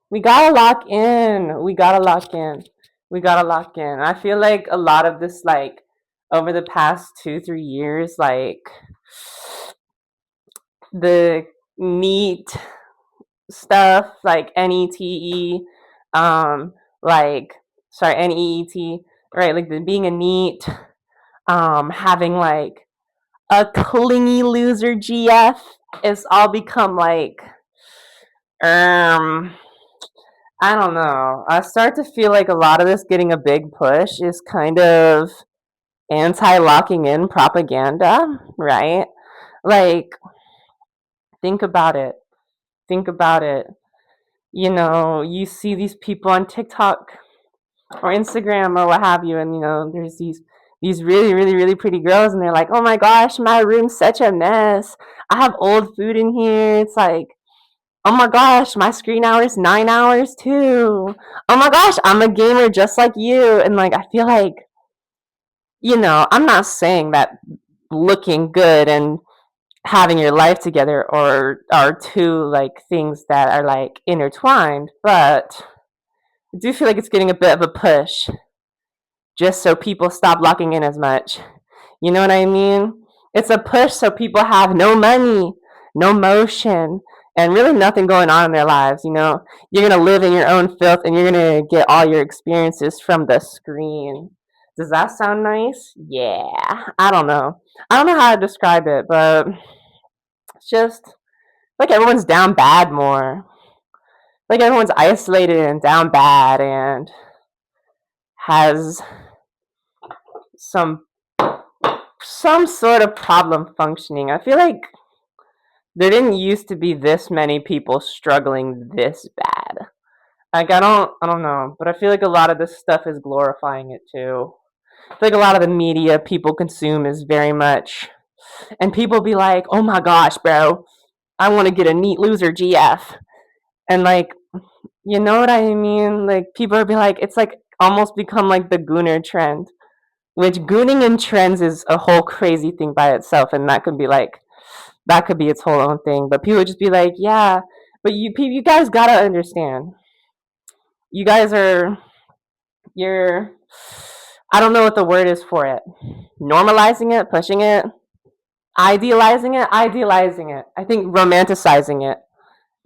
We gotta lock in. We gotta lock in. We gotta lock in. I feel like a lot of this, like, over the past 2, 3 years, like, the neat stuff, like NETE, um, like, sorry, NEET, right? Like the being a neat, having like a clingy loser GF is all become like, um, I don't know. I start to feel like a lot of this getting a big push is kind of anti locking in propaganda, right? Like, think about it. Think about it. You see these people on TikTok or Instagram or what have you, and there's these really, really, really pretty girls, and they're like, "Oh my gosh, my room's such a mess. I have old food in here." It's like, "Oh my gosh, my screen hour is 9 hours too. Oh my gosh, I'm a gamer just like you." And like, I feel like, I'm not saying that looking good and having your life together or are two like things that are like intertwined, but I do feel like it's getting a bit of a push just so people stop locking in as much. You know what I mean? It's a push so people have no money, no motion, and really nothing going on in their lives. You're going to live in your own filth and you're going to get all your experiences from the screen. Does that sound nice? Yeah. I don't know. I don't know how to describe it, but it's just like everyone's down bad more. Like everyone's isolated and down bad and has some some sort of problem functioning. I feel like there didn't used to be this many people struggling this bad. Like I don't know, but I feel like a lot of this stuff is glorifying it too. I feel like a lot of the media people consume is very much, and people be like, "Oh my gosh, bro, I want to get a neat loser GF," and like, you know what I mean? Like people are be like, it's like almost become like the gooner trend, which gooning and trends is a whole crazy thing by itself, and that could be its whole own thing. But people would just be like, yeah, but you guys gotta understand. You guys are you're I don't know what the word is for it. Normalizing it, pushing it, idealizing it. I think romanticizing it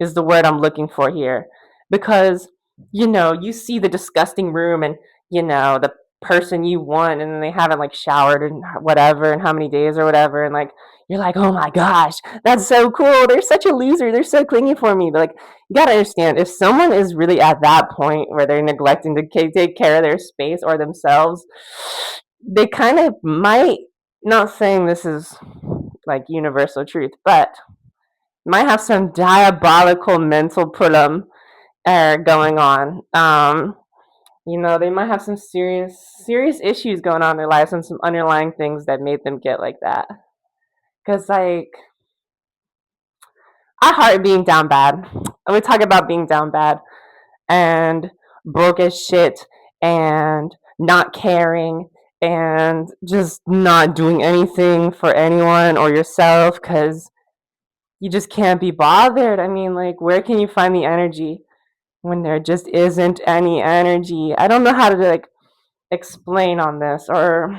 is the word I'm looking for here. Because, you see the disgusting room and, the person you want and they haven't like showered and whatever and how many days or whatever. And like, you're like, oh my gosh, that's so cool. They're such a loser. They're so clingy for me. But like, you got to understand if someone is really at that point where they're neglecting to take care of their space or themselves, they kind of might, not saying this is like universal truth, but might have some diabolical mental problem going on. They might have some serious issues going on in their lives and some underlying things that made them get like that. Cause like I heart being down bad. We talk about being down bad and broke as shit and not caring and just not doing anything for anyone or yourself because you just can't be bothered. I mean, like, where can you find the energy when there just isn't any energy? I don't know how to like explain on this or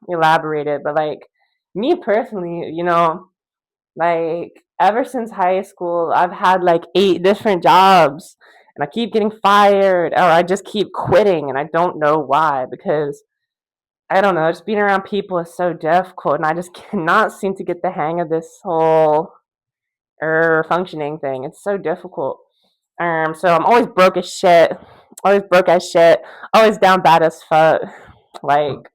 elaborate it, but like me personally, like ever since high school, I've had like 8 different jobs and I keep getting fired or I just keep quitting and I don't know why because I don't know, just being around people is so difficult and I just cannot seem to get the hang of this whole functioning thing. It's so difficult. So I'm always broke as shit. Always broke as shit. Always down bad as fuck. Like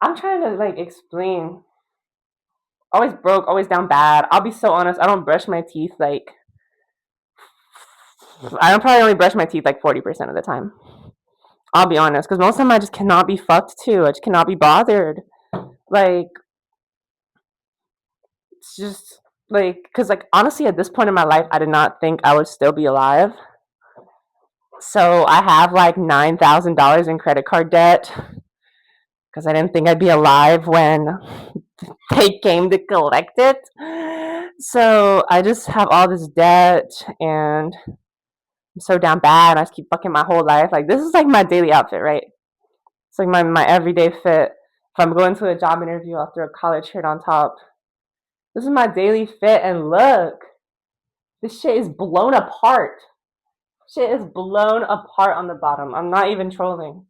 I'm trying to like explain. Always broke, always down bad. I'll be so honest. I don't brush my teeth like I don't probably only brush my teeth like 40% of the time. I'll be honest, because most of them I just cannot be fucked to. I just cannot be bothered. Like it's just like because like honestly at this point in my life I did not think I would still be alive. So I have like $9,000 in credit card debt because I didn't think I'd be alive when they came to collect it. So I just have all this debt and I'm so down bad. I just keep fucking my whole life. Like this is like my daily outfit, right? It's like my everyday fit. If I'm going to a job interview, I'll throw a collared shirt on top. This is my daily fit, and look, this shit is blown apart. Shit is blown apart on the bottom. I'm not even trolling.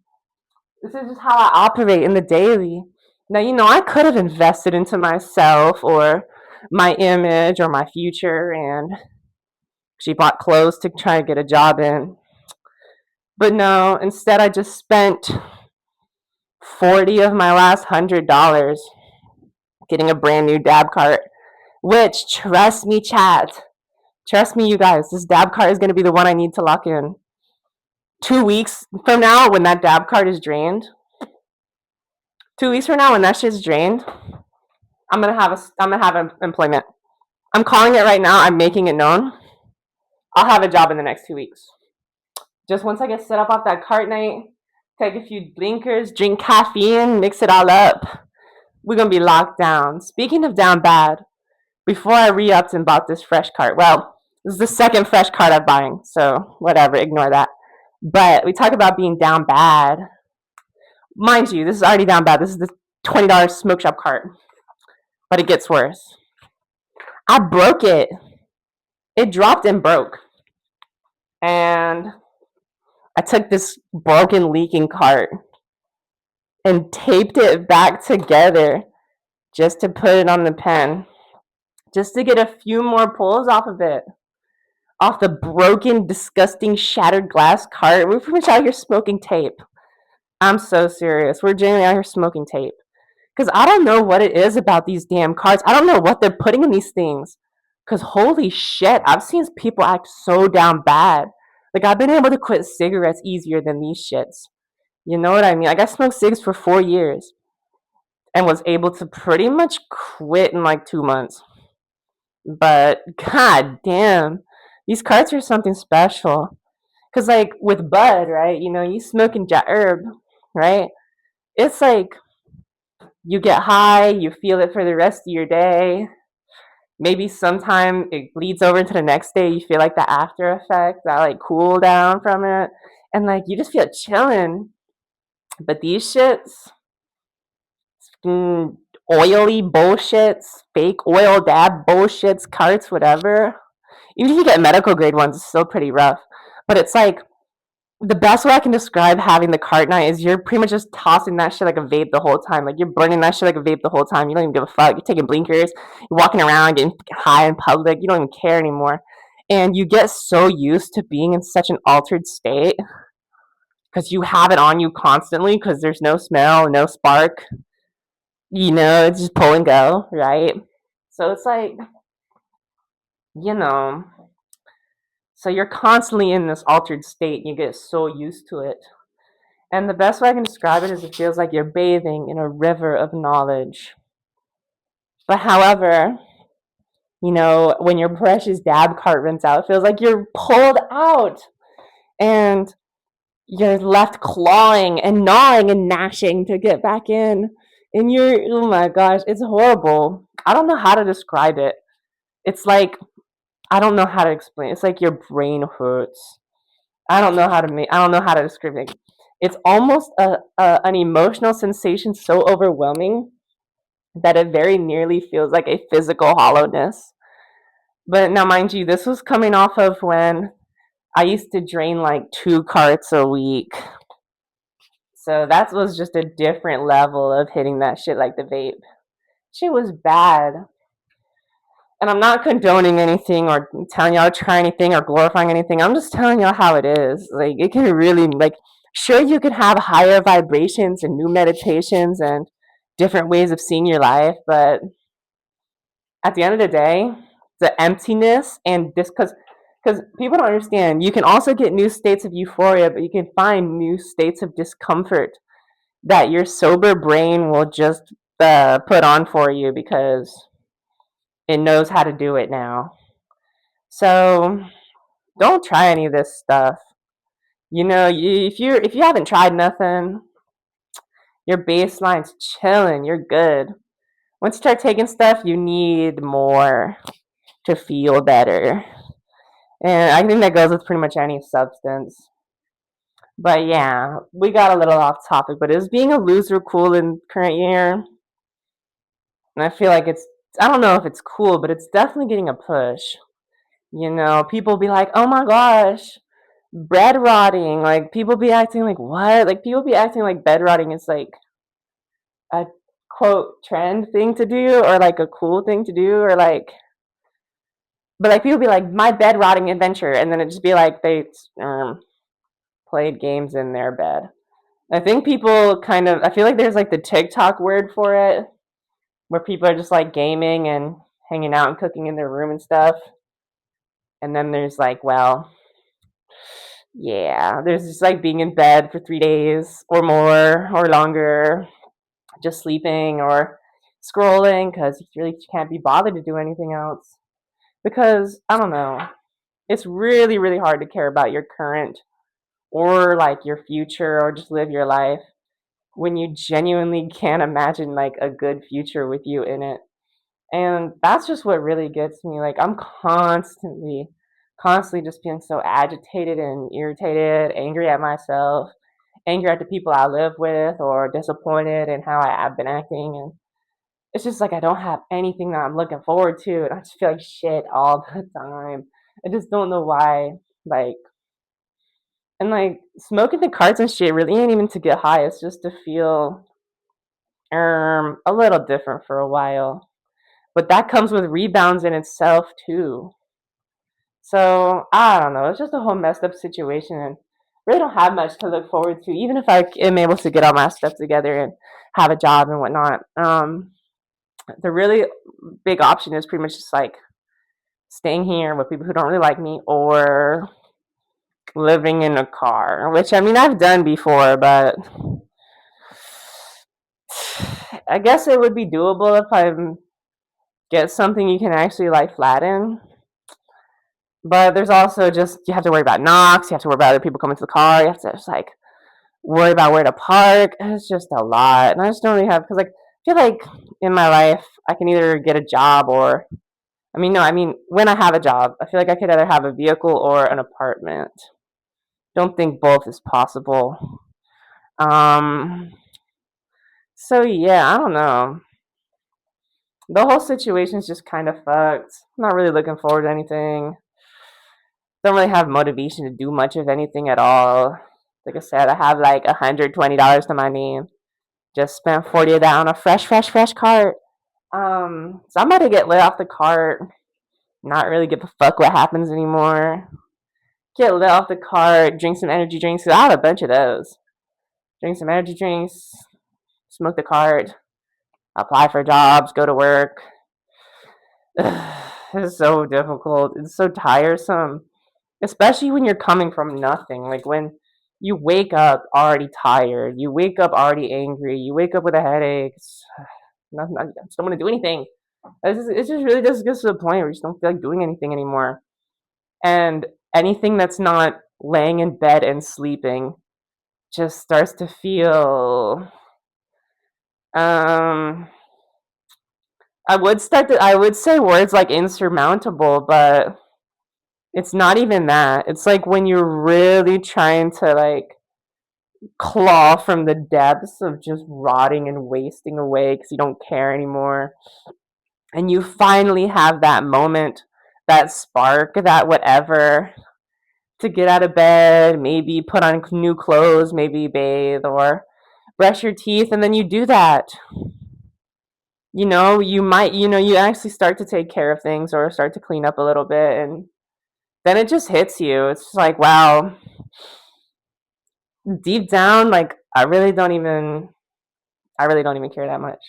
This is just how I operate in the daily. Now, I could have invested into myself or my image or my future and she bought clothes to try to get a job in. But no, instead I just spent 40 of my last $100 getting a brand new dab cart, which, trust me, chat, trust me, you guys, this dab cart is going to be the one I need to lock in. 2 weeks from now, when that dab cart is drained, 2 weeks from now, when that shit's drained, I'm gonna have employment. I'm calling it right now. I'm making it known. I'll have a job in the next 2 weeks. Just once I get set up off that cart night, take a few blinkers, drink caffeine, mix it all up. We're gonna be locked down. Speaking of down bad, before I re-upped and bought this fresh cart, well, this is the second fresh cart I'm buying, so whatever, ignore that. But we talk about being down bad. Mind you, this is already down bad. This is the $20 smoke shop cart, but it gets worse. I broke it. It dropped and broke. And I took this broken, leaking cart and taped it back together just to put it on the pen, just to get a few more pulls off of it. Off the broken, disgusting, shattered glass cart. We're pretty much out here smoking tape. I'm so serious. We're genuinely out here smoking tape. Because I don't know what it is about these damn carts. I don't know what they're putting in these things. Because holy shit, I've seen people act so down bad. Like, I've been able to quit cigarettes easier than these shits. You know what I mean? Like, I smoked cigs for 4 years and was able to pretty much quit in like 2 months. But god damn, these carts are something special. Cause like with bud, right? You smoking herb, right? It's like you get high, you feel it for the rest of your day. Maybe sometime it bleeds over into the next day. You feel like the after effect, that like cool down from it, and like you just feel chilling. But these shits, oily bullshits, fake oil dab bullshits, carts, whatever. Even if you get medical grade ones, it's still pretty rough. But it's like the best way I can describe having the cart night is you're pretty much just tossing that shit like a vape the whole time. Like you're burning that shit like a vape the whole time. You don't even give a fuck. You're taking blinkers. You're walking around getting high in public. You don't even care anymore. And you get so used to being in such an altered state because you have it on you constantly because there's no smell, no spark. It's just pull and go, right? So it's like, you know, so you're constantly in this altered state and you get so used to it. And the best way I can describe it is it feels like you're bathing in a river of knowledge. But however, when your precious dab cart runs out, it feels like you're pulled out and you're left clawing and gnawing and gnashing to get back in. And oh my gosh, it's horrible. I don't know how to describe it. It's like, I don't know how to explain it. It's like your brain hurts. I don't know how to describe it. It's almost an emotional sensation so overwhelming that it very nearly feels like a physical hollowness. But now, mind you, this was coming off of when I used to drain like 2 carts a week. So that was just a different level of hitting that shit like the vape. Shit was bad. And I'm not condoning anything or telling y'all to try anything or glorifying anything. I'm just telling y'all how it is. Like, it can really, like, sure, you can have higher vibrations and new meditations and different ways of seeing your life, but at the end of the day, the emptiness and this, because people don't understand, you can also get new states of euphoria, but you can find new states of discomfort that your sober brain will just put on for you because it knows how to do it now. So don't try any of this stuff. If you haven't tried nothing, your baseline's chilling. You're good. Once you start taking stuff, you need more to feel better. And I think that goes with pretty much any substance. But yeah, we got a little off topic. But is being a loser cool in current year? And I feel like I don't know if it's cool, but it's definitely getting a push. People be like, oh my gosh, bread rotting. Like, people be acting like, what? Like, people be acting like bed rotting is like a quote trend thing to do or like a cool thing to do or like, but like people be like, my bed rotting adventure. And then it just be like they played games in their bed. I think people kind of, I feel like there's like the TikTok word for it where people are just like gaming and hanging out and cooking in their room and stuff. And then there's like, well, yeah, there's just like being in bed for 3 days or more or longer, just sleeping or scrolling because you really can't be bothered to do anything else. Because, I don't know, it's really, really hard to care about your current or like your future or just live your life when you genuinely can't imagine like a good future with you in it. And that's just what really gets me. Like I'm constantly just being so agitated and irritated, angry at myself, angry at the people I live with, or disappointed in how I have been acting. And it's just like I don't have anything that I'm looking forward to, and I just feel like shit all the time. I just don't know why. Like, and like smoking the cards and shit really ain't even to get high. It's just to feel a little different for a while. But that comes with rebounds in itself too. So I don't know. It's just a whole messed up situation, and really don't have much to look forward to. Even if I am able to get all my stuff together and have a job and whatnot, the really big option is pretty much just like staying here with people who don't really like me or living in a car, which I mean I've done before, but I guess it would be doable if I get something you can actually like flatten. But there's also just you have to worry about knocks, you have to worry about other people coming to the car, you have to just like worry about where to park. It's just a lot, and I just don't really have because like I feel like in my life I can either get a job or I mean no, I mean when I have a job, I feel like I could either have a vehicle or an apartment. Don't think both is possible. Um, so yeah, I don't know. The whole situation's just kind of fucked. I'm not really looking forward to anything. Don't really have motivation to do much of anything at all. Like I said, I have like $120 to my name. Just spent 40 of that on a fresh cart. So I'm about to get lit off the cart. Not really give a fuck what happens anymore. Get lit off the cart, drink some energy drinks. I have a bunch of those. Drink some energy drinks, smoke the cart, apply for jobs, go to work. It's so difficult. It's so tiresome, especially when you're coming from nothing. Like when you wake up already tired, you wake up already angry, you wake up with a headache. I just don't want to do anything. It just really just gets to the point where you just don't feel like doing anything anymore. And anything that's not laying in bed and sleeping just starts to feel um I would say words like insurmountable, but it's not even that. It's like when you're really trying to like claw from the depths of just rotting and wasting away because you don't care anymore. And you finally have that moment, that spark, that whatever to get out of bed, maybe put on new clothes, maybe bathe or brush your teeth, and then you do that. You might, you actually start to take care of things or start to clean up a little bit, and then it just hits you. It's just like, wow, deep down, like I really don't even care that much.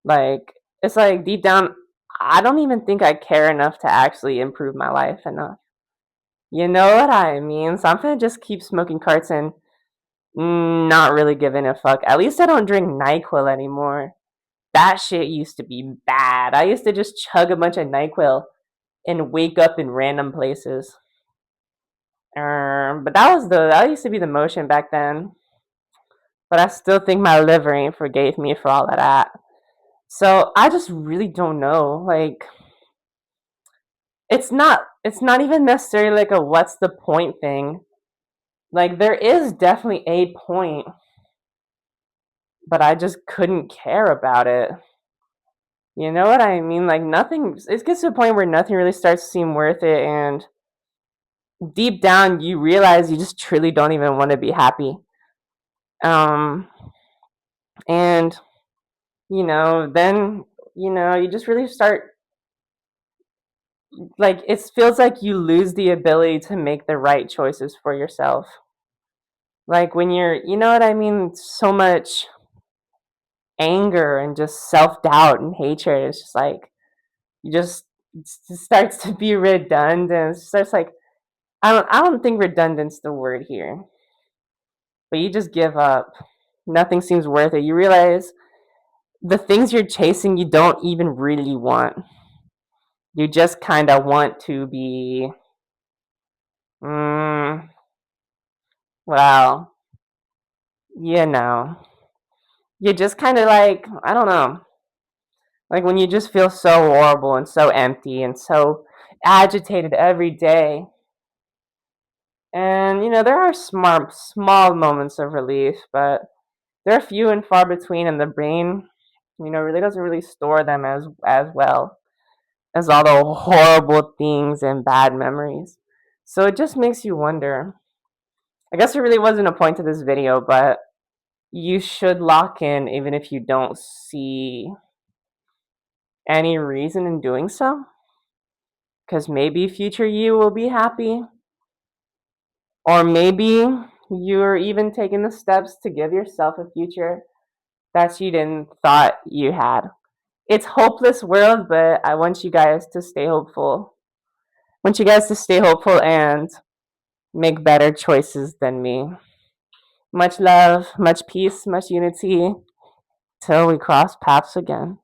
Like, it's like deep down, I don't even think I care enough to actually improve my life enough. You know what I mean? So I'm gonna just keep smoking carts and not really giving a fuck. At least I don't drink NyQuil anymore. That shit used to be bad. I used to just chug a bunch of NyQuil and wake up in random places. But that used to be the motion back then. But I still think my liver ain't forgave me for all of that. So I just really don't know. Like it's not even necessarily like a what's the point thing. Like, there is definitely a point, but I just couldn't care about it. You know what I mean? Like, nothing, it gets to a point where nothing really starts to seem worth it, and deep down, you realize you just truly don't even want to be happy. Um, and, then, you just really start, like, it feels like you lose the ability to make the right choices for yourself. Like, when you know what I mean? So much anger and just self doubt and hatred. It's just like, you just, it just starts to be redundant. It starts like, I don't think redundant's the word here, but you just give up. Nothing seems worth it. You realize the things you're chasing you don't even really want. You just kind of want to be, mm, well, you know, you just kind of like, I don't know, like when you just feel so horrible and so empty and so agitated every day. And, there are small moments of relief, but they're few and far between, and the brain, really doesn't really store them as well as all the horrible things and bad memories. So it just makes you wonder. I guess it really wasn't a point to this video, but you should lock in even if you don't see any reason in doing so. Because maybe future you will be happy, or maybe you're even taking the steps to give yourself a future that you didn't thought you had. It's hopeless world, but I want you guys to stay hopeful. I want you guys to stay hopeful and make better choices than me. Much love, much peace, much unity till we cross paths again.